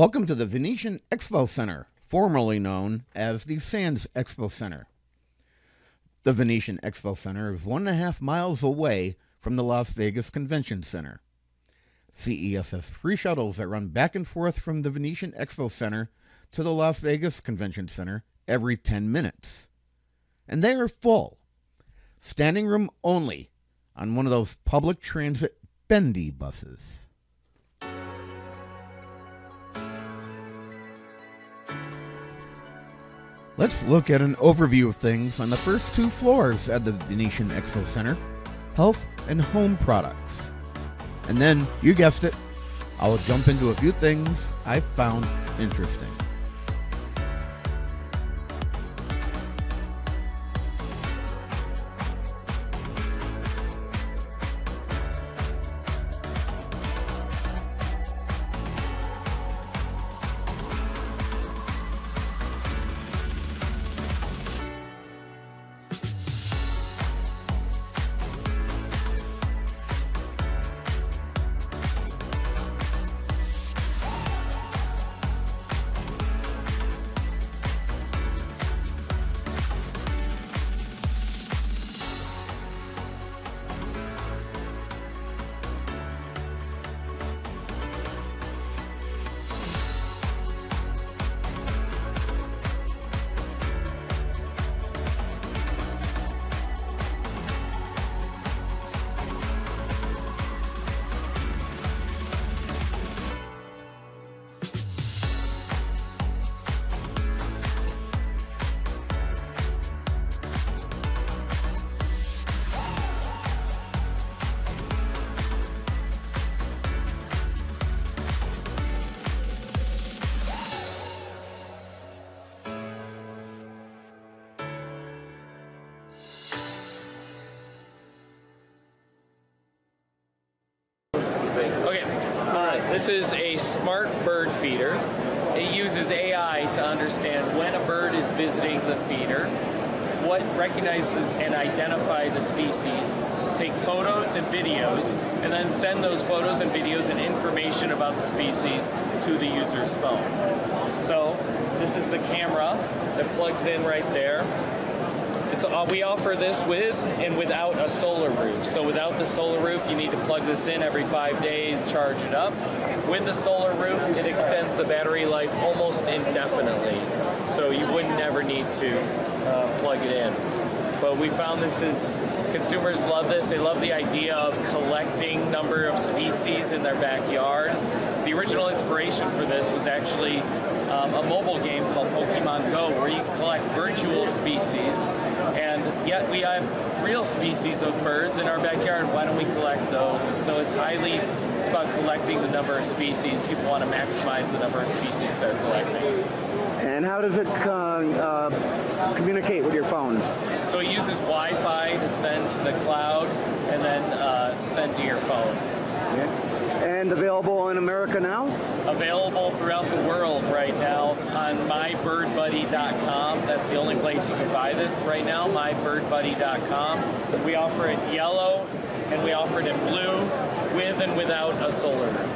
Welcome to the Venetian Expo Center, formerly known as the Sands Expo Center. The Venetian Expo Center is 1.5 miles away from the Las Vegas Convention Center. CES has 3 shuttles that run back and forth from the Venetian Expo Center to the Las Vegas Convention Center every 10 minutes. And they are full. Standing room only on one of those public transit bendy buses. Let's look at an overview of things on the first 2 floors at the Venetian Expo Center, health and home products. And then, you guessed it, I'll jump into a few things I found interesting. This is a smart bird feeder. It uses AI to understand when a bird is visiting the feeder, recognize and identify the species, take photos and videos, and then send those photos and videos and information about the species to the user's phone. So this is the camera that plugs in right there. We offer this with and without a solar roof. So without the solar roof, you need to plug this in every 5 days, charge it up. With the solar roof, it extends the battery life almost indefinitely. So you would never need to plug it in. But we found consumers love this. They love the idea of collecting number of species in their backyard. The original inspiration for this was actually a mobile game called Pokemon Go, where you collect virtual species, and yet we have real species of birds in our backyard. Why don't we collect those? And so it's about collecting the number of species. People want to maximize the number of species they're collecting. And how does it communicate with your phone? So it uses Wi-Fi to send to the cloud and then send to your phone. Okay. And available in America now? Available throughout the world right now on mybirdbuddy.com. That's the only place you can buy this right now, mybirdbuddy.com. We offer it yellow and we offer it in blue with and without a solar roof.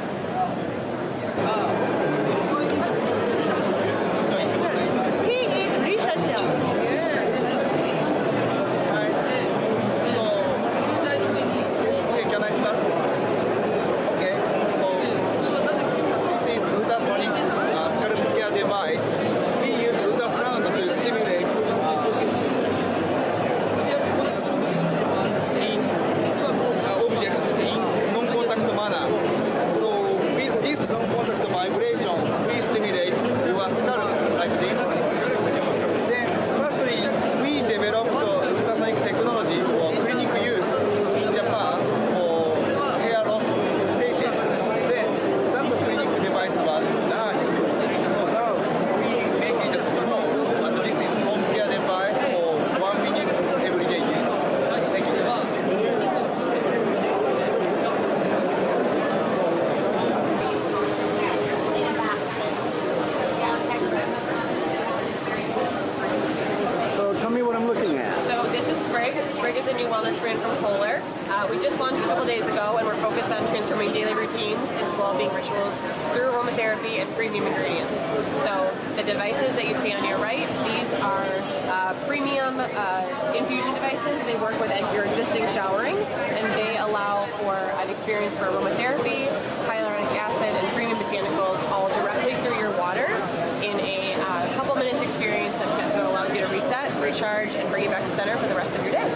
a new wellness brand from Kohler. We just launched a couple days ago, and we're focused on transforming daily routines into well-being rituals through aromatherapy and premium ingredients. So the devices that you see on your right, these are premium infusion devices. They work with your existing showering, and they allow for an experience for aromatherapy, hyaluronic acid, and premium botanicals all directly through your water in a couple minutes experience that allows you to reset, recharge, and bring you back to center for the rest of your day.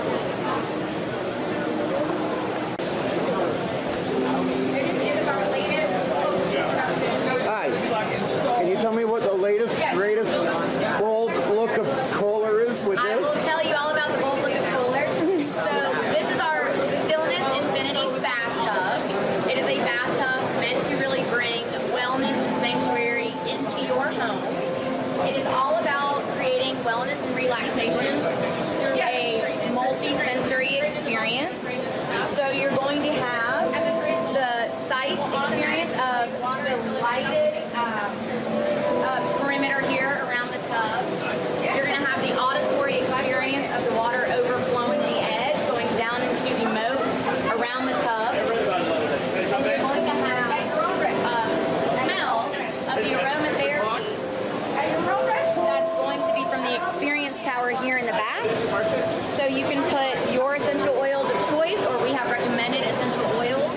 Hi. Can you tell me what the latest, greatest, bold look of Kohler is with I this? will tell you all about the bold look of Kohler. So this is our Stillness Infinity bathtub. It is a bathtub meant to really bring wellness and sanctuary into your home. It is all about creating wellness and relaxation through a multi-sensory experience. So you're going to have the sight experience of the lighted perimeter here around the tub. You're going to have the auditory experience of the water overflowing the edge, going down into the moat around the tub. And you're going to have the smell of the aromatherapy that's going to be from the experience tower here in the back. So you can put your essential oils of choice, or we have recommended essential oils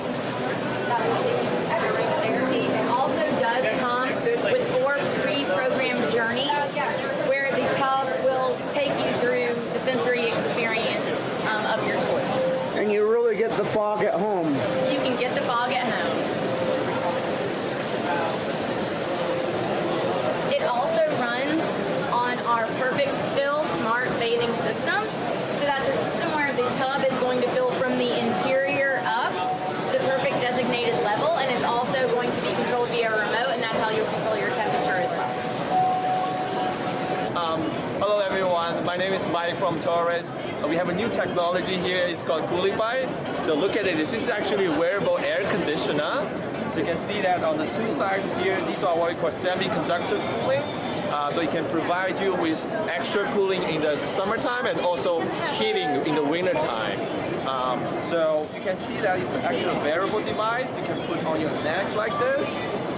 that will give you aromatherapy. It also does come with 4 pre-programmed journeys where the tub will take you through the sensory experience of your choice. And you really get the fog at home. You can get the fog at home. It also runs on our Perfect Fill Smart Bathing System. So that's a system where the tub is going to fill from the interior up to the perfect designated level, and it's also going to be controlled via a remote, and that's how you'll control your temperature as well. Hello everyone, my name is Mike from Torres. We have a new technology here, it's called Coolify. So look at it, this is actually a wearable air conditioner. So you can see that on the 2 sides here, these are what we call semiconductor cooling. So it can provide you with extra cooling in the summertime and also heating in the winter time. So you can see that it's actually a wearable device you can put on your neck like this.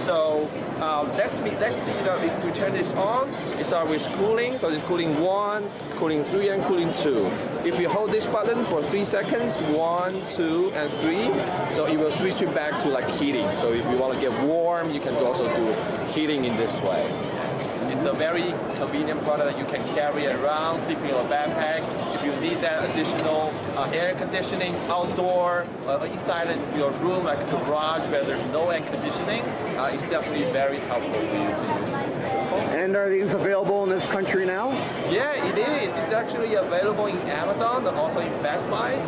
So let's see that if we turn this on, it starts with cooling. So it's cooling 1, cooling 3, and cooling 2. If you hold this button for 3 seconds, 1, 2, and 3, so it will switch you back to like heating. So if you want to get warm, you can also do heating in this way. It's a very convenient product that you can carry around, sleep in your backpack. If you need that additional air conditioning outdoor, inside of your room, like a garage where there's no air conditioning, it's definitely very helpful for you to use. And are these available in this country now? Yeah, it is. It's actually available in Amazon and also in Best Buy.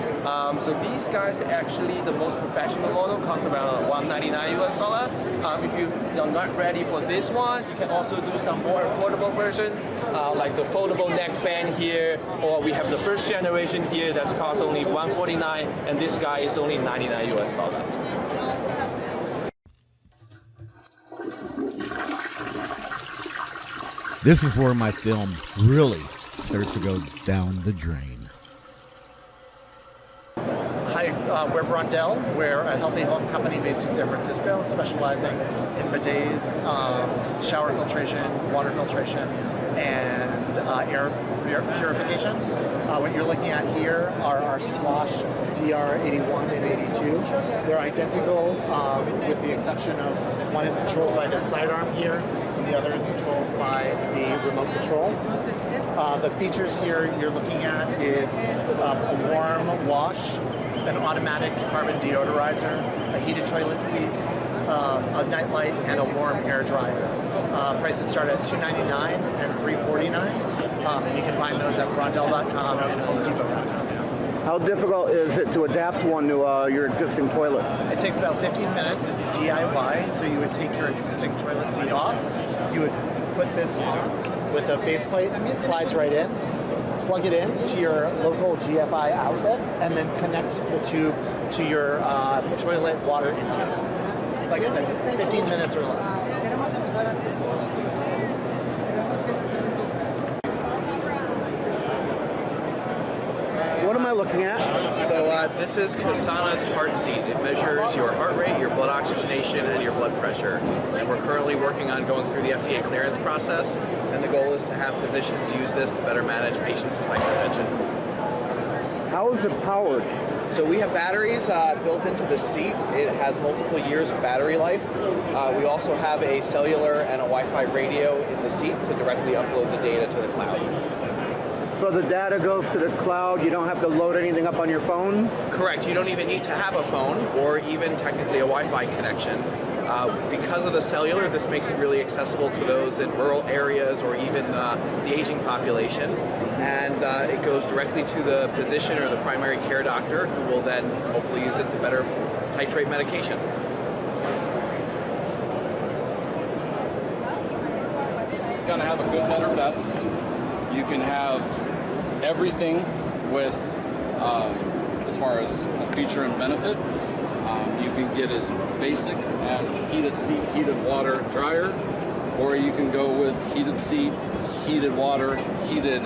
So these guys are actually the most professional model, cost around $199 US. If you're not ready for this one, you can also do some more affordable versions, like the foldable neck fan here, or we have the first generation here that's cost only $149, and this guy is only $99 US. This is where my film really starts to go down the drain. Hi, we're Brundell. We're a healthy home company based in San Francisco, specializing in bidets, shower filtration, water filtration, and air purification. What you're looking at here are our Swash DR81 and 82. They're identical with the exception of one is controlled by the sidearm here, and the other is controlled by the remote control. The features here you're looking at is a warm wash, an automatic carbon deodorizer, a heated toilet seat, a nightlight, and a warm air dryer. Prices start at $299 and $349, and you can find those at Brundell.com and HomeDepot.com. How difficult is it to adapt one to your existing toilet? It takes about 15 minutes. It's DIY, so you would take your existing toilet seat off. You would put this on with a faceplate, slides right in, plug it in to your local GFI outlet, and then connect the tube to your toilet water intake. Like I said, 15 minutes or less. What am I looking at? So this is Kasana's heart seat. It measures your heart rate, your blood oxygenation, and your blood pressure. And we're currently working on going through the FDA clearance process, and the goal is to have physicians use this to better manage patients with hypertension. How is it powered? So we have batteries built into the seat. It has multiple years of battery life. We also have a cellular and a Wi-Fi radio in the seat to directly upload the data to the cloud. So the data goes to the cloud, you don't have to load anything up on your phone? Correct. You don't even need to have a phone or even technically a Wi-Fi connection. Because of the cellular, this makes it really accessible to those in rural areas or even the aging population. And it goes directly to the physician or the primary care doctor, who will then hopefully use it to better titrate medication. Kind of have a good, better, best. You can have everything with as far as a feature and benefit. You can get as basic as heated seat, heated water, dryer, or you can go with heated seat, heated water, heated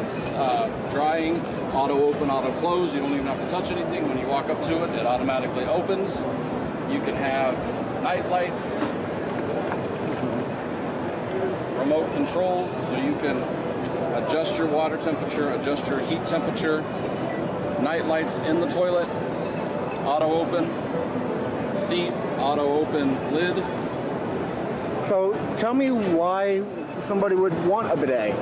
drying, auto open, auto close. You don't even have to touch anything. When you walk up to it, it automatically opens. You can have night lights, remote controls, so you can adjust your water temperature, adjust your heat temperature, night lights in the toilet, auto open, seat, auto open lid. So tell me why somebody would want a bidet.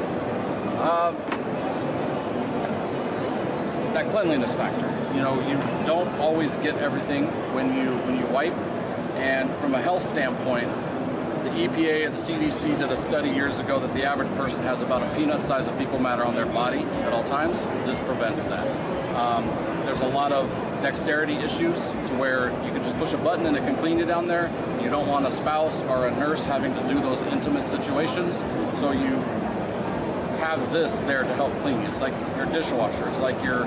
That cleanliness factor. You know, you don't always get everything when you wipe, and from a health standpoint, the EPA and the CDC did a study years ago that the average person has about a peanut size of fecal matter on their body at all times. This prevents that. There's a lot of dexterity issues to where you can just push a button and it can clean you down there. You don't want a spouse or a nurse having to do those intimate situations, so you have this there to help clean you. It's like your dishwasher. It's like your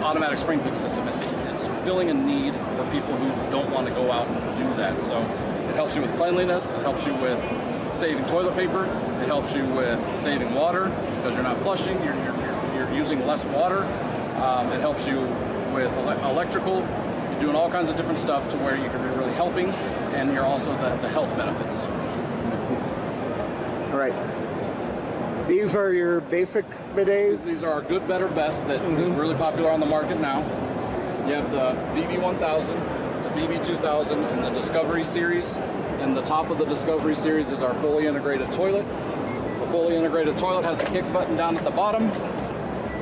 automatic spring peak system. It's filling a need for people who don't want to go out and do that. So it helps you with cleanliness. It helps you with saving toilet paper. It helps you with saving water because you're not flushing. You're using less water. It helps you with electrical. You're doing all kinds of different stuff to where you can be really helping, and you're also the health benefits. All right. These are your basic bidets? These are our good, better, best that is really popular on the market now. You have the BB1000, the BB2000, and the Discovery Series. And the top of the Discovery Series is our fully integrated toilet. The fully integrated toilet has a kick button down at the bottom.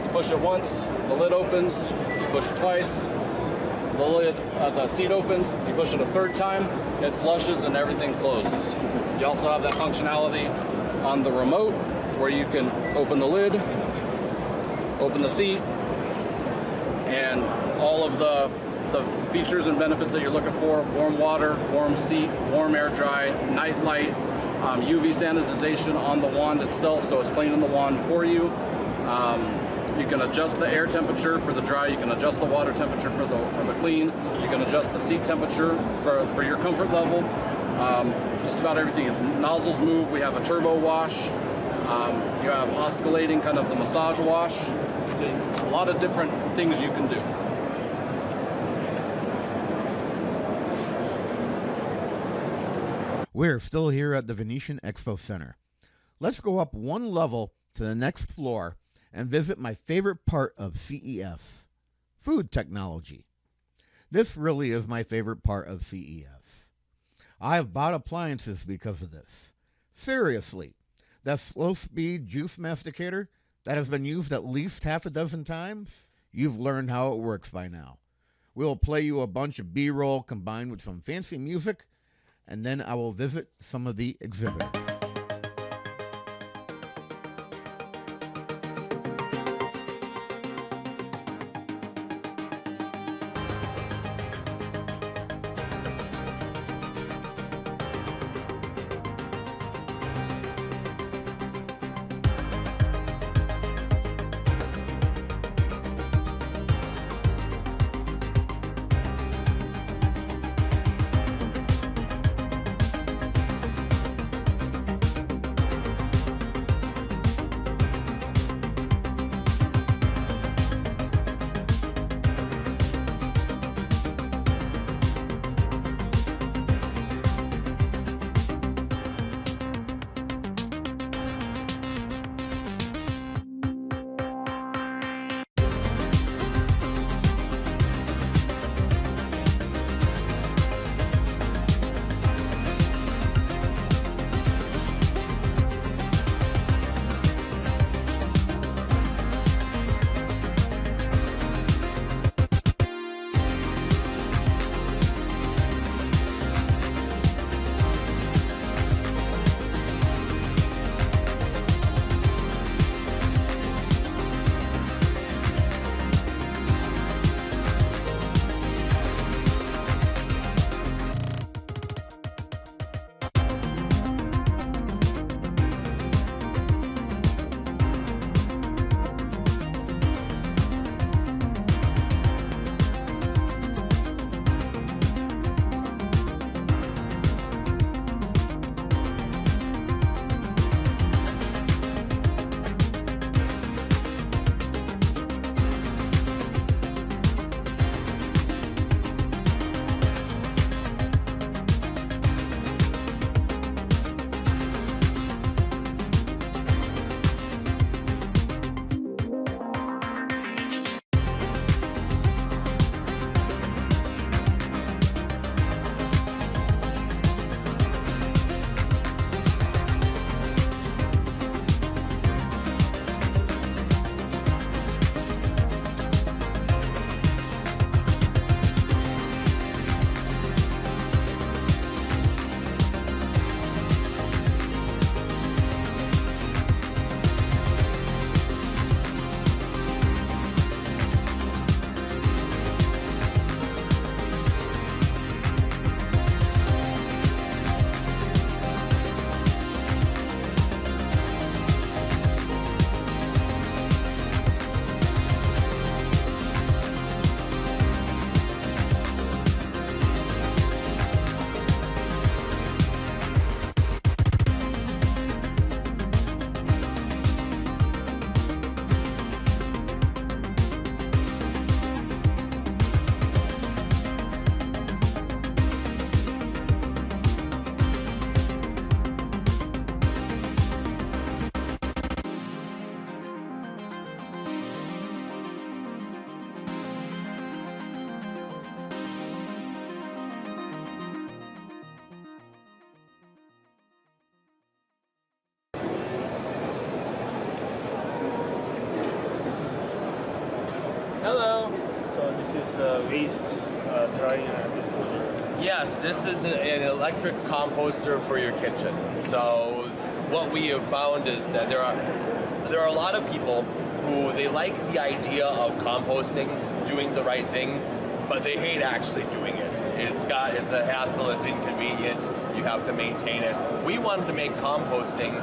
You push it once, the lid opens. You push it twice, the seat opens. You push it a third time, it flushes and everything closes. You also have that functionality on the remote, where you can open the lid, open the seat, and all of the features and benefits that you're looking for: warm water, warm seat, warm air dry, night light, UV sanitization on the wand itself, so it's cleaning the wand for you. You can adjust the air temperature for the dry. You can adjust the water temperature for the clean. You can adjust the seat temperature for your comfort level. Just about everything. Nozzles move. We have a turbo wash. You have oscillating, kind of the massage wash. So a lot of different things you can do. We're still here at the Venetian Expo Center. Let's go up one level to the next floor and visit my favorite part of CES, food technology. This really is my favorite part of CES. I have bought appliances because of this. Seriously, that slow-speed juice masticator that has been used at least half a dozen times, you've learned how it works by now. We'll play you a bunch of B-roll combined with some fancy music, and then I will visit some of the exhibitors. is waste drying disposal? Yes, this is an electric composter for your kitchen. So what we have found is that there are a lot of people who they like the idea of composting, doing the right thing, but they hate actually doing it. It's a hassle, it's inconvenient, you have to maintain it. We wanted to make composting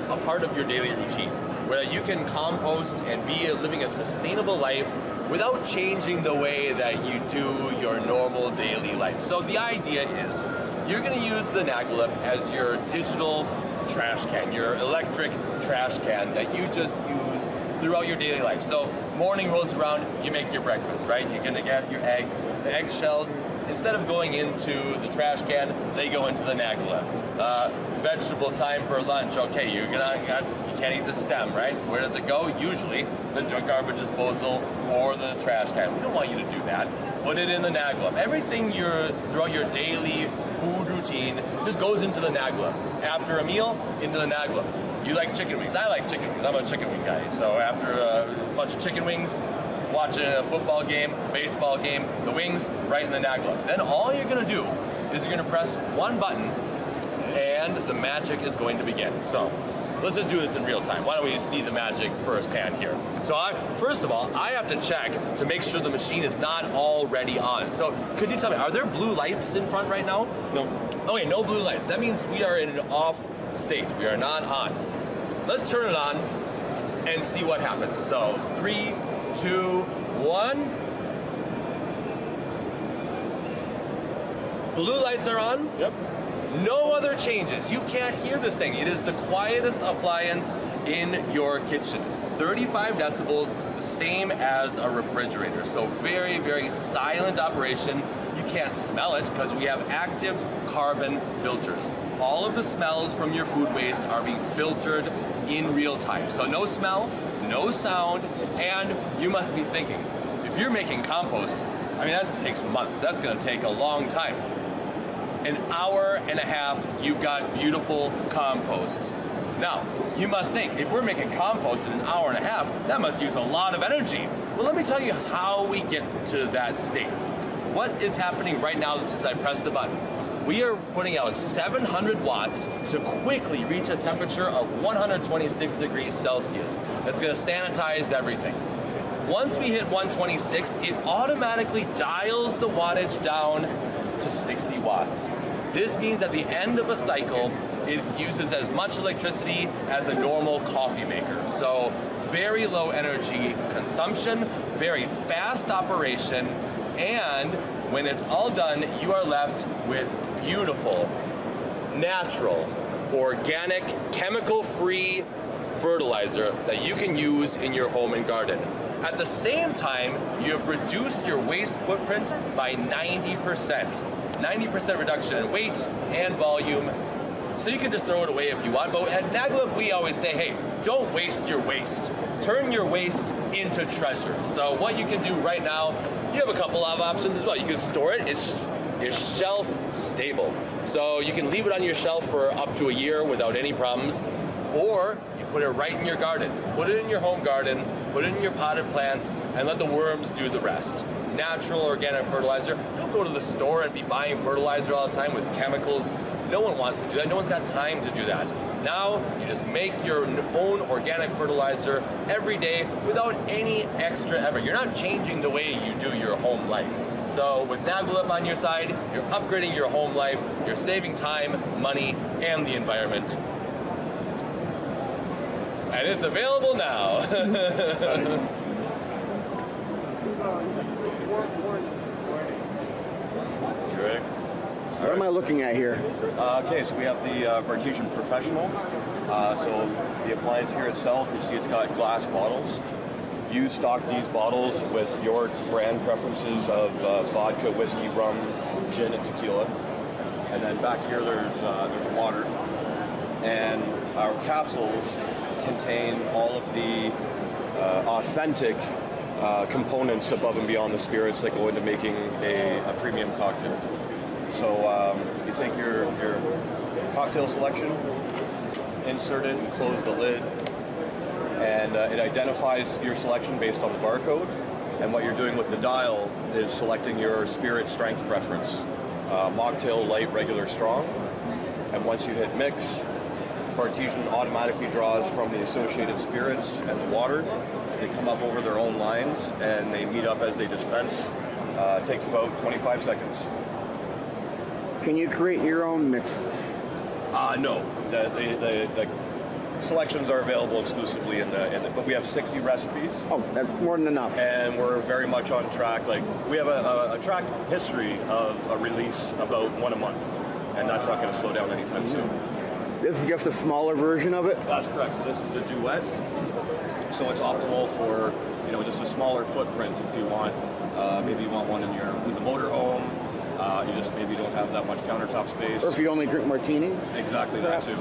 a part of your daily routine, where you can compost and be living a sustainable life without changing the way that you do your normal daily life. So the idea is you're going to use the Naglip as your digital trash can, your electric trash can that you just use throughout your daily life. So morning rolls around, you make your breakfast, right? You're going to get your eggs, the eggshells. Instead of going into the trash can, they go into the Naglip. Vegetable time for lunch. Okay, you can't eat the stem, right? Where does it go? Usually the garbage disposal or the trash can. We don't want you to do that. Put it in the Naglip. Everything throughout your daily food routine just goes into the Naglip. After a meal, into the Naglip. You like chicken wings. I like chicken wings. I'm a chicken wing guy. So after a bunch of chicken wings, watching a football game, baseball game, the wings right in the Naglip. Then all you're going to do is you're going to press one button and the magic is going to begin. So let's just do this in real time. Why don't we see the magic firsthand here? So first of all, I have to check to make sure the machine is not already on. So could you tell me, are there blue lights in front right now? No. Okay, no blue lights. That means we are in an off state. We are not on. Let's turn it on and see what happens. So 3, 2, 1. Blue lights are on. Yep. No other changes. You can't hear this thing. It is the quietest appliance in your kitchen. 35 decibels, the same as a refrigerator. So very, very silent operation. You can't smell it because we have active carbon filters. All of the smells from your food waste are being filtered in real time. So no smell, no sound, and you must be thinking, if you're making compost, I mean, that takes months. That's gonna take a long time. An hour and a half, you've got beautiful composts. Now, you must think, if we're making compost in an hour and a half, that must use a lot of energy. Well, let me tell you how we get to that state. What is happening right now since I pressed the button? We are putting out 700 watts to quickly reach a temperature of 126 degrees Celsius. That's gonna sanitize everything. Once we hit 126, it automatically dials the wattage down to 60 watts. This means at the end of a cycle, it uses as much electricity as a normal coffee maker. So very low energy consumption, very fast operation, and when it's all done, you are left with beautiful, natural, organic, chemical-free fertilizer that you can use in your home and garden. At the same time, you have reduced your waste footprint by 90%. 90% reduction in weight and volume. So you can just throw it away if you want. But at Naglip, we always say, hey, don't waste your waste. Turn your waste into treasure. So what you can do right now, you have a couple of options as well. You can store it. It's shelf stable. So you can leave it on your shelf for up to a year without any problems. Or you put it right in your garden. Put it in your home garden, put it in your potted plants, and let the worms do the rest. Natural organic fertilizer. Don't go to the store and be buying fertilizer all the time with chemicals. No one wants to do that. No one's got time to do that. Now, you just make your own organic fertilizer every day without any extra effort. You're not changing the way you do your home life. So with Naglip on your side, you're upgrading your home life, you're saving time, money, and the environment. And it's available now. You ready? What am I looking at here? Okay, so we have the Bartesian Professional. So the appliance here itself, you see it's got glass bottles. You stock these bottles with your brand preferences of vodka, whiskey, rum, gin, and tequila. And then back here there's water. And our capsules contain all of the authentic components above and beyond the spirits that go into making a premium cocktail. So you take your cocktail selection, insert it, and close the lid, and it identifies your selection based on the barcode. And what you're doing with the dial is selecting your spirit strength preference. Mocktail, light, regular, strong. And once you hit mix, Bartesian automatically draws from the associated spirits and the water. They come up over their own lines and they meet up as they dispense. It takes about 25 seconds. Can you create your own mixes? No. The selections are available exclusively in the, but we have 60 recipes. Oh, that's more than enough. And we're very much on track. Like, we have a track history of a release about one a month, and that's not going to slow down anytime soon. This is just a smaller version of it? That's correct. So this is the duet. So it's optimal for, just a smaller footprint if you want. Maybe you want one in the motorhome. You just maybe don't have that much countertop space. Or if you only drink martinis? Exactly, that too.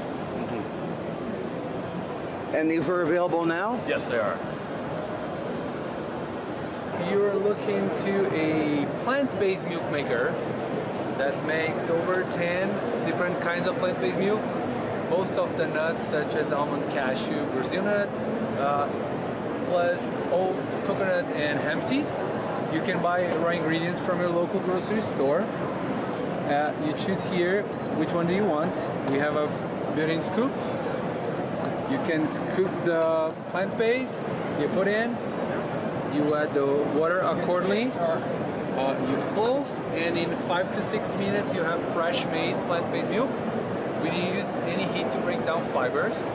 And these are available now? Yes, they are. You're looking to a plant-based milk maker that makes over 10 different kinds of plant-based milk. Most of the nuts, such as almond, cashew, Brazil nut, plus oats, coconut, and hemp seed. You can buy raw ingredients from your local grocery store. You choose here which one do you want. We have a built-in scoop. You can scoop the plant base, you put in, you add the water accordingly, you close, and in 5 to 6 minutes you have fresh made plant-based milk. We didn't use any heat to break down fibers.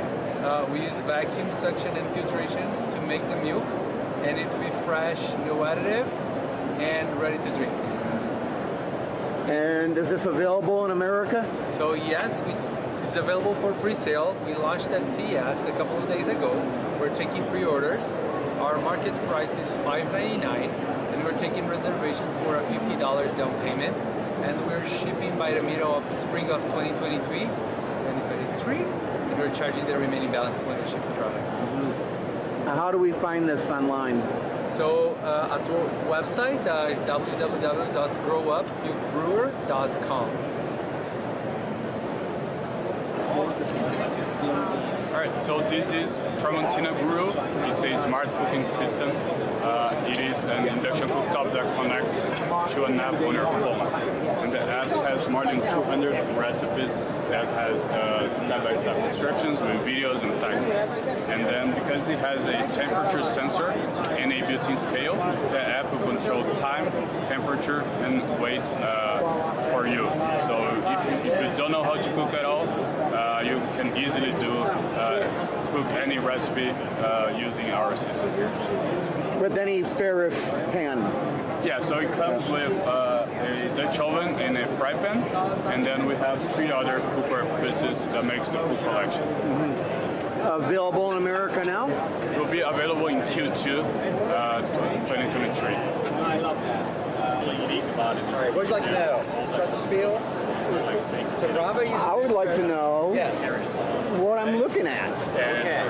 We use vacuum suction and filtration to make the milk, and it will be fresh, no additive, and ready to drink. And is this available in America? So yes, it's available for pre-sale. We launched at CES a couple of days ago. We're taking pre-orders. Our market price is $5.99, and we're taking reservations for a $50 down payment. And we're shipping by the middle of spring of 2023, and we're charging the remaining balance when we ship the product. How do we find this online? So at our website is www.growupmilkbrewer.com. Alright, so this is Tramontina Brew. It's a smart cooking system. It is an induction cooktop that connects to an app on your phone. And the app has more than 200 recipes that has step-by-step instructions with videos and text. And then because it has a temperature sensor and a built-in scale, the app will control time, temperature, and weight for you. So if you don't know how to cook at all, you can easily cook any recipe using our system. With any Ferris pan? Yeah, so it comes with a Dutch oven and a fry pan, and then we have 3 other cookware pieces that makes the full collection. Available in America now? It will be available in Q2 2023. I love that. Really unique about it. All right, what would you like to know? Start the spiel? So Brava uses... I would like to know what I'm looking at. Okay.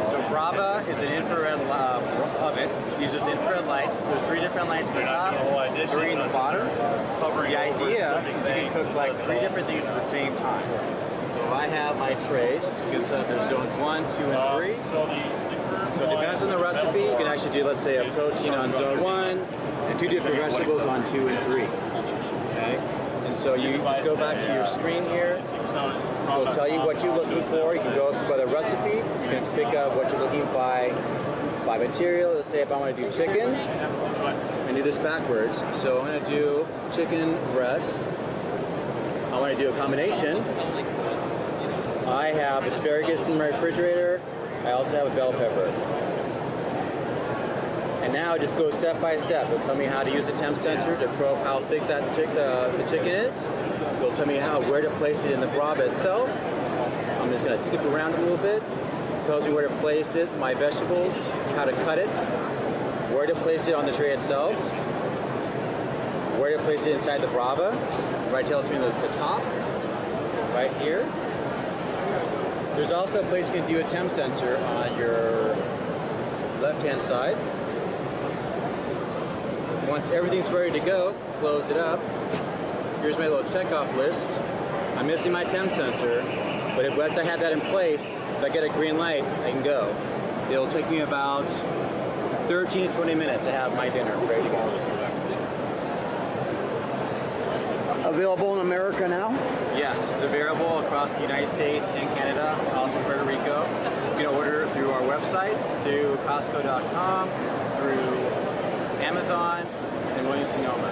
So Brava is an infrared oven. It uses infrared light. There's 3 different lights at the top, 3 in the bottom. The idea is you can cook like 3 different things at the same time. So if I have my trays, because there's zones 1, 2, and 3. So it depends on the recipe. You can actually do, let's say, a protein on zone 1 and 2 different vegetables on 2 and 3. Okay. And so you just go back to your screen here. It'll tell you what you're looking for. You can go by the recipe. You can pick up what you're looking by material. Let's say if I want to do chicken, I do this backwards. So I'm going to do chicken breast. I want to do a combination. I have asparagus in my refrigerator. I also have a bell pepper. And now it just goes step by step. It'll tell me how to use the temp sensor to probe how thick the chicken is. It'll tell me where to place it in the brava itself. I'm just going to skip around a little bit. It tells me where to place it, my vegetables, how to cut it, where to place it on the tray itself, where to place it inside the brava. Right, tells me the top, right here. There's also a place you can do a temp sensor on your left-hand side. Once everything's ready to go, close it up. Here's my little checkoff list. I'm missing my temp sensor, but once I have that in place, if I get a green light, I can go. It'll take me about 13 to 20 minutes to have my dinner ready to go. Available in America now? Yes, it's available across the United States and Canada, also Puerto Rico. You can order through our website, through Costco.com, through Amazon, and Williams-Sonoma.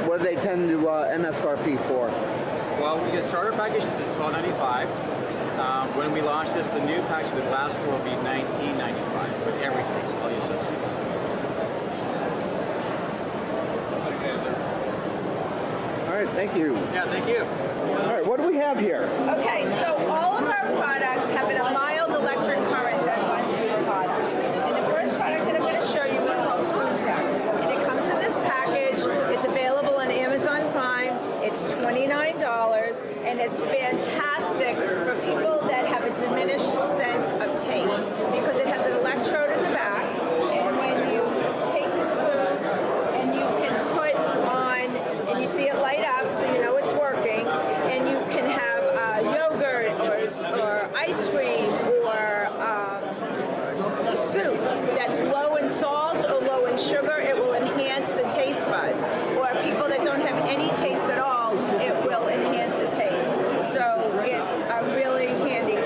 What do they tend to MSRP for? Well, we get starter packages is $12.95. When we launch this, the new package with the glass door will be $19.95 with everything, all the accessories. All right, thank you. Yeah, thank you. All right, what do we have here? Okay, so all of our products have a mild electric current that runs through the product. And the first product that I'm going to show you is called Spoon Tech. And it comes in this package. It's available on Amazon Prime. It's $29, and it's fantastic for people that have a diminished sense of taste because it has an electrode in the back, and when you take the spoon and you can put on, and you see it light up so you know it's working, and you can have yogurt or ice cream or a soup that's low in salt or low in sugar, it will enhance the taste buds. Or people that don't have any taste at all, it will enhance the taste. So it's a really handy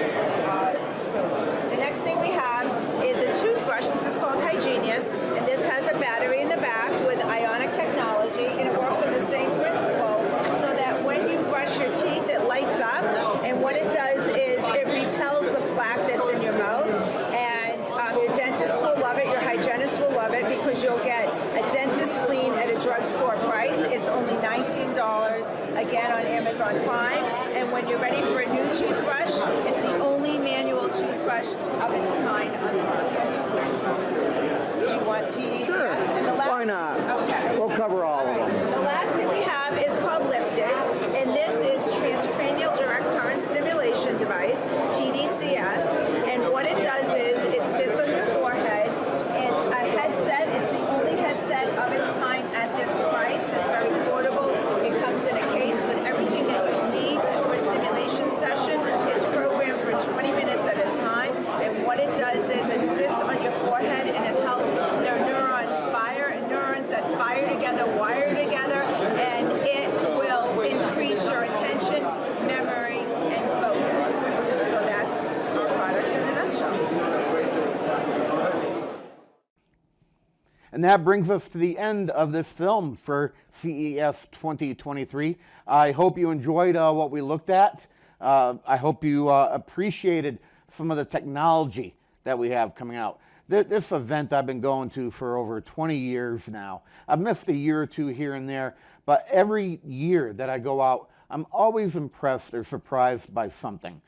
spoon. The next thing we have is a toothbrush. This is called Hygienius, and this has a battery in the back with ionic technology, and it works on the same principle so that when you brush your teeth, it lights up, and what it does is it repels the plaque that's in your mouth, and your dentist will love it, your hygienist will love it, because you'll get a dentist clean at a drugstore price. It's only $19, again on Amazon Prime, and when you're ready for a new toothbrush, it's the only manual toothbrush of its kind on the market. Do you want TDCS? Sure. And the Why not? Okay. We'll cover all of them. The last thing we have is called Lifted, and this is transcranial direct current stimulation device, TDCS, and what it does is it sits on your forehead. It's a headset. It's the only headset of its kind at this price. It's very portable. It comes in a case with everything that you need for a stimulation session. It's programmed for 20 minutes at a time, and what it does is it sits on your forehead and it helps their neurons fire, and neurons that fire together wire together, and it will increase your attention, memory, and focus. So that's our products in a nutshell. And that brings us to the end of this film for CES 2023. I hope you enjoyed what we looked at. I hope you appreciated some of the technology that we have coming out. This event I've been going to for over 20 years now. I've missed a year or two here and there, but every year that I go out, I'm always impressed or surprised by something.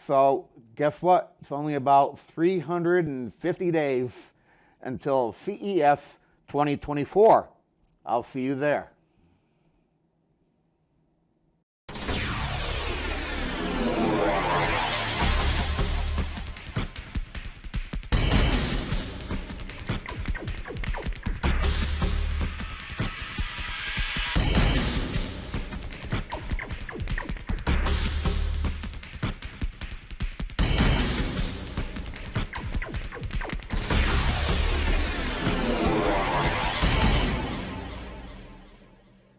So guess what? It's only about 350 days until CES 2024. I'll see you there.